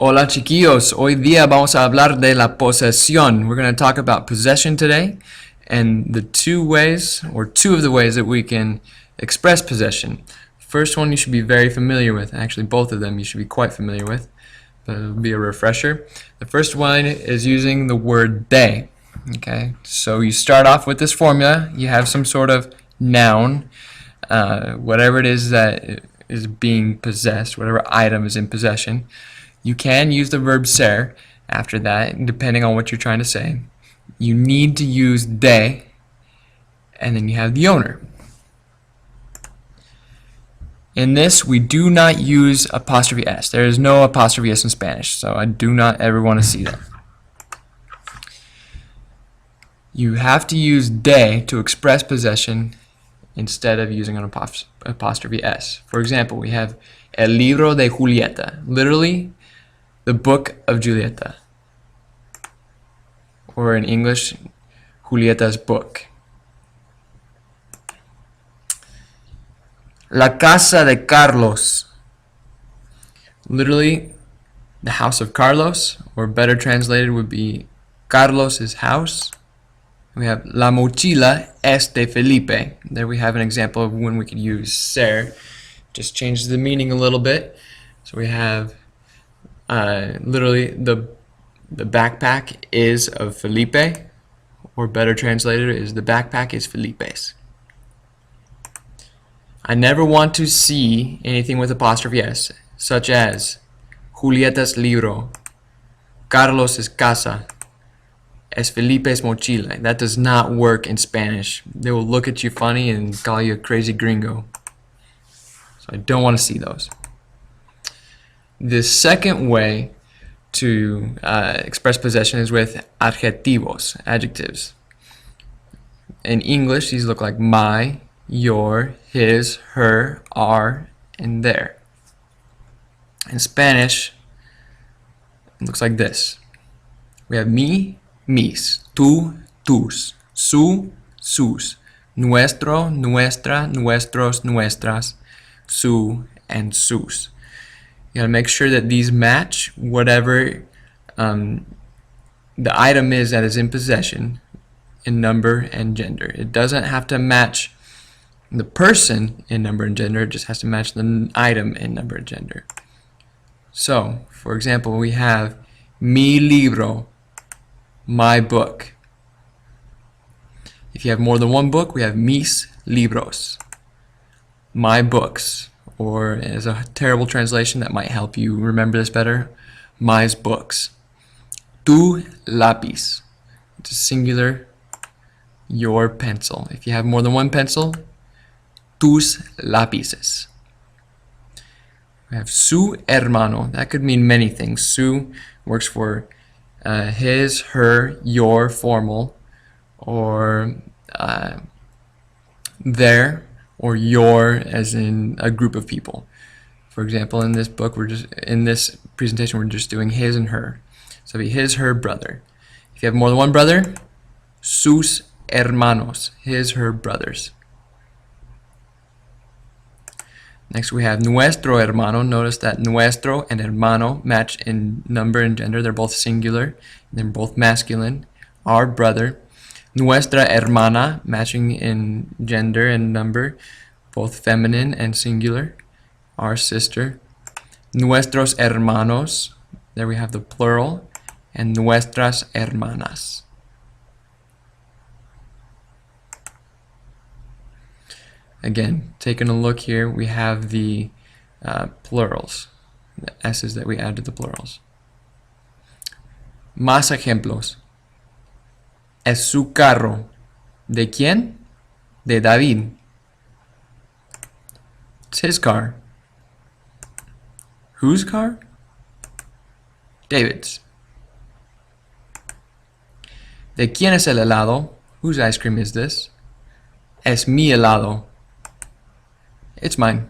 Hola chiquillos, hoy día vamos a hablar de la posesión. We're going to talk about possession today and the two of the ways that we can express possession. First one you should be very familiar with. Actually, both of them you should be quite familiar with, but it'll be a refresher. The first one is using the word de. Okay, so you start off with this formula. You have some sort of noun, whatever it is that is being possessed, whatever item is in possession. You can use the verb ser after that, depending on what you're trying to say. You need to use de, and then you have the owner. In this, we do not use apostrophe s. There is no apostrophe s in Spanish, so I do not ever want to see that. You have to use de to express possession instead of using an apostrophe s. For example, we have el libro de Julieta, literally the book of Julieta, or in English, Julieta's book. La casa de Carlos, literally the house of Carlos, or better translated would be Carlos's house. We have la mochila es de Felipe. There we have an example of when we could use ser. Just changes the meaning a little bit. So we have literally the backpack is of Felipe, or better translated is the backpack is Felipe's. I never want to see anything with apostrophe s, such as Julieta's libro, Carlos's casa, es Felipe's mochila. That does not work in Spanish. They will look at you funny and call you a crazy gringo. So I don't want to see those. The second way to express possession is with adjetivos, adjectives. In English, these look like my, your, his, her, our, and their. In Spanish, it looks like this. We have mi, mis, tú, tus, su, sus, nuestro, nuestra, nuestros, nuestras, su, and sus. You gotta make sure that these match whatever the item is that is in possession in number and gender. It doesn't have to match the person in number and gender, it just has to match the item in number and gender. So, for example, we have mi libro, my book. If you have more than one book, we have mis libros, my books. Or as a terrible translation that might help you remember this better, my's books. Tu lápiz, it's a singular, your pencil. If you have more than one pencil, tus lápices. We have su hermano. That could mean many things. Su works for his, her, your, formal, or their, or your as in a group of people. For example, in this book, in this presentation, we're just doing his and her. So it'd be his, her, brother. If you have more than one brother, sus hermanos, his, her, brothers. Next we have nuestro hermano. Notice that nuestro and hermano match in number and gender. They're both singular. They're both masculine. Our brother. Nuestra hermana, matching in gender and number, both feminine and singular. Our sister. Nuestros hermanos, there we have the plural. And nuestras hermanas. Again, taking a look here, we have the plurals, the s's that we add to the plurals. Más ejemplos. Es su carro. ¿De quién? De David. It's his car. Whose car? David's. ¿De quién es el helado? Whose ice cream is this? Es mi helado. It's mine.